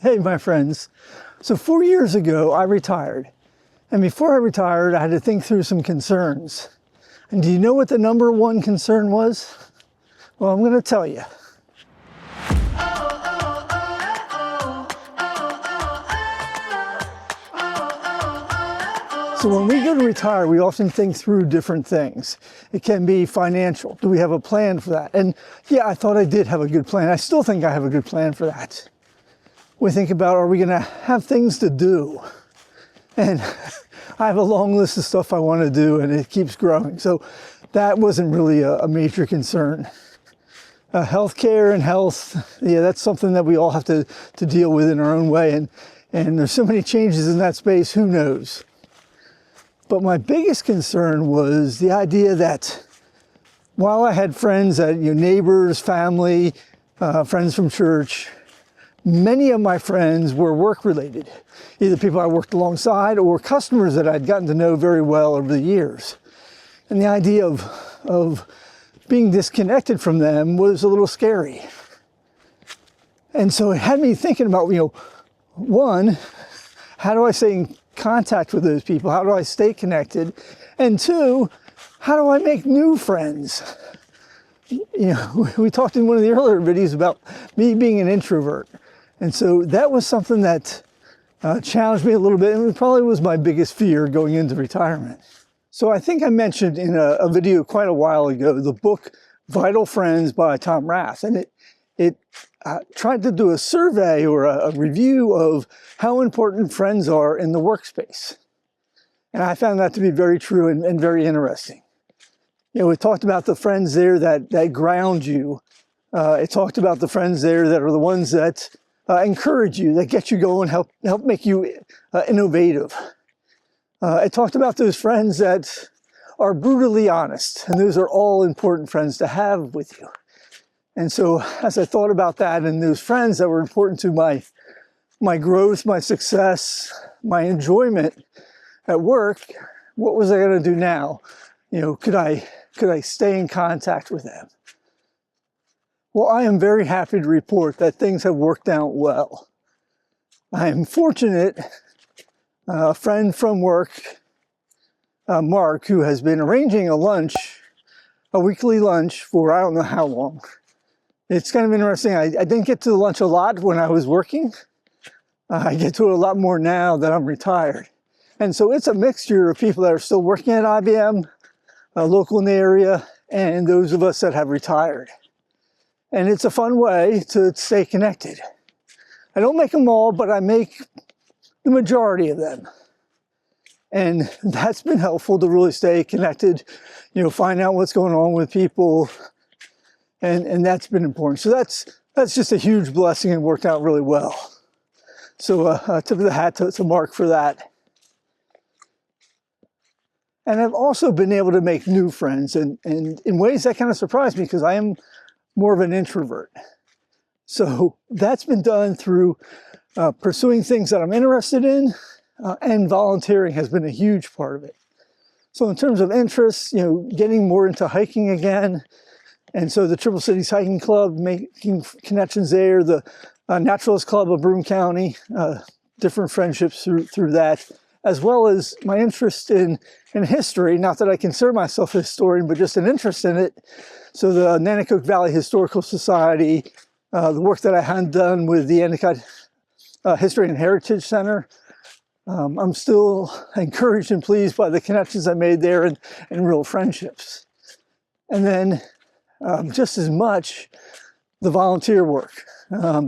Hey, my friends. So 4 years ago, I retired. And before I retired, I had to think through some concerns. And do you know what the number one concern was? Well, I'm going to tell you. So when we go to retire, we often think through different things. It can be financial. Do we have a plan for that? And yeah, I thought I did have a good plan. I still think I have a good plan for that. We think about, are we going to have things to do? And I have a long list of stuff I want to do, and it keeps growing. So that wasn't really a major concern. Healthcare and health, yeah, that's something that we all have to deal with in our own way. And there's so many changes in that space, who knows? But my biggest concern was the idea that while I had friends, neighbors, family, friends from church, many of my friends were work-related, either people I worked alongside or customers that I'd gotten to know very well over the years. And the idea of being disconnected from them was a little scary. And so it had me thinking about, one, how do I stay in contact with those people? How do I stay connected? And two, how do I make new friends? We talked in one of the earlier videos about me being an introvert. And so that was something that challenged me a little bit, and it probably was my biggest fear going into retirement. So I think I mentioned in a video quite a while ago the book Vital Friends by Tom Rath, and it tried to do a survey or a review of how important friends are in the workspace. And I found that to be very true and very interesting. We talked about the friends there that ground you. It talked about the friends there that are the ones that encourage you, that get you going, help make you innovative. It talked about those friends that are brutally honest, and those are all important friends to have with you. And so as I thought about that and those friends that were important to my growth, my success, my enjoyment at work, what was I going to do now? Could I stay in contact with them? Well, I am very happy to report that things have worked out well. I am fortunate, a friend from work, Mark, who has been arranging a weekly lunch for I don't know how long. It's kind of interesting. I didn't get to the lunch a lot when I was working. I get to it a lot more now that I'm retired. And so it's a mixture of people that are still working at IBM, local in the area, and those of us that have retired. And it's a fun way to stay connected. I don't make them all, but I make the majority of them. And that's been helpful to really stay connected, find out what's going on with people. And that's been important. So that's just a huge blessing and worked out really well. So tip of the hat to Mark for that. And I've also been able to make new friends and in ways that kind of surprised me because I am more of an introvert. So that's been done through pursuing things that I'm interested in, and volunteering has been a huge part of it. So in terms of interests, getting more into hiking again, and so the Triple Cities Hiking Club, making connections there, the Naturalist Club of Broome County, different friendships through that, as well as my interest in history. Not that I consider myself a historian, but just an interest in it. So the Nanticoke Valley Historical Society, the work that I had done with the Endicott History and Heritage Center. I'm still encouraged and pleased by the connections I made there and real friendships. And then just as much the volunteer work.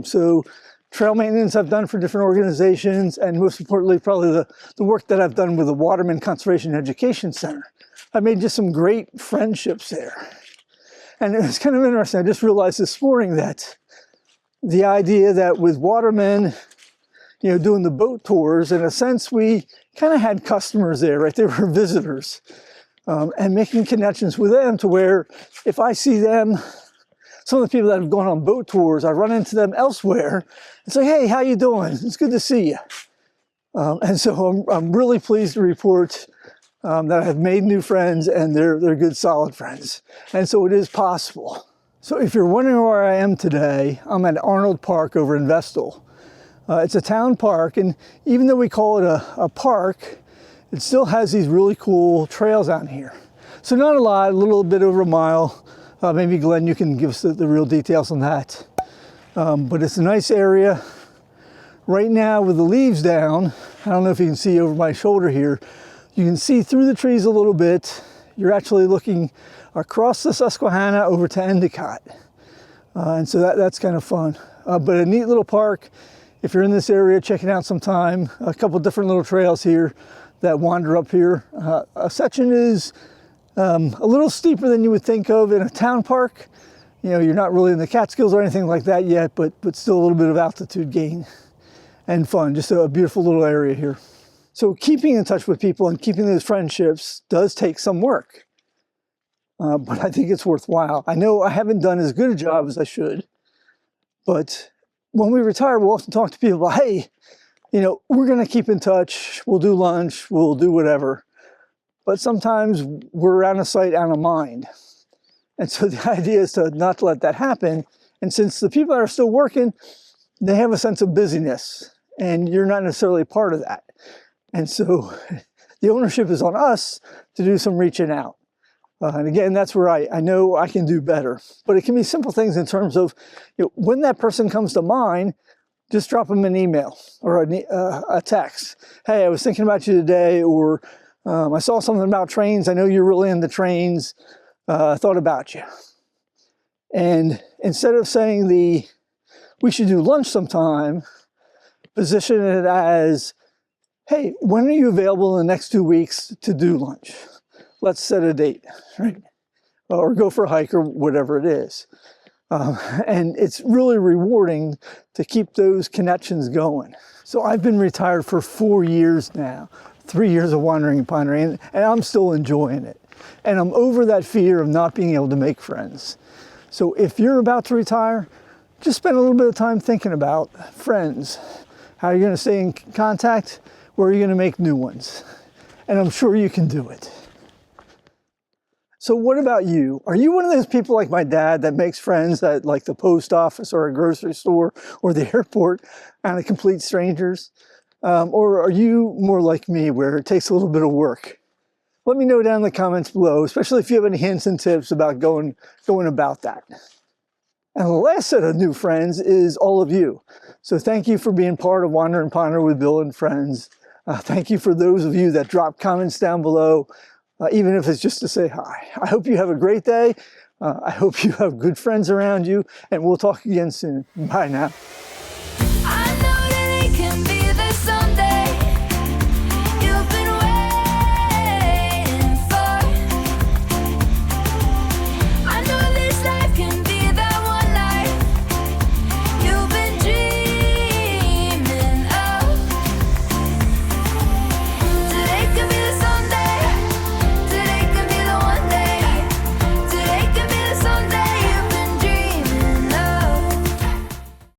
So trail maintenance I've done for different organizations, and most importantly, probably the work that I've done with the Waterman Conservation Education Center. I made just some great friendships there. And it was kind of interesting. I just realized this morning that the idea that with Waterman, doing the boat tours, in a sense, we kind of had customers there, right? They were visitors. And making connections with them to where if I see them, some of the people that have gone on boat tours, I run into them elsewhere and say, hey, how you doing? It's good to see you. And so I'm really pleased to report that I've made new friends, and they're good, solid friends. And so it is possible. So if you're wondering where I am today, I'm at Arnold Park over in Vestal. It's a town park, and even though we call it a park, it still has these really cool trails out here. So not a lot, a little bit over a mile. Maybe Glenn, you can give us the real details on that. But it's a nice area. Right now with the leaves down, I don't know if you can see over my shoulder here, you can see through the trees a little bit. You're actually looking across the Susquehanna over to Endicott. And so that's kind of fun. But a neat little park. If you're in this area, check it out sometime. A couple different little trails here that wander up here. A section is a little steeper than you would think of in a town park. You know, you're not really in the Catskills or anything like that yet, but still a little bit of altitude gain and fun. Just a beautiful little area here. So keeping in touch with people and keeping those friendships does take some work. But I think it's worthwhile. I know I haven't done as good a job as I should, but when we retire, we'll often talk to people about, hey, you know, we're going to keep in touch. We'll do lunch. We'll do whatever. But sometimes we're out of sight, out of mind. And so the idea is to not let that happen. And since the people that are still working, they have a sense of busyness, and you're not necessarily part of that. And so the ownership is on us to do some reaching out. And again, that's where I know I can do better. But it can be simple things in terms of, you know, when that person comes to mind, just drop them an email or a text. Hey, I was thinking about you today, or I saw something about trains. I know you're really into trains. I thought about you. And instead of saying we should do lunch sometime, position it as, hey, when are you available in the next 2 weeks to do lunch? Let's set a date, right? Or go for a hike or whatever it is. And it's really rewarding to keep those connections going. So I've been retired for 4 years now, 3 years of wandering and pondering, and I'm still enjoying it. And I'm over that fear of not being able to make friends. So if you're about to retire, just spend a little bit of time thinking about friends. How are you going to stay in contact? Where are you going to make new ones? And I'm sure you can do it. So what about you? Are you one of those people like my dad that makes friends at like the post office or a grocery store or the airport out of complete strangers? Or are you more like me where it takes a little bit of work? Let me know down in the comments below, especially if you have any hints and tips about going about that. And the last set of new friends is all of you. So thank you for being part of Wander and Ponder with Bill and Friends. Thank you for those of you that drop comments down below. Even if it's just to say hi. I hope you have a great day. I hope you have good friends around you, and we'll talk again soon. Bye now.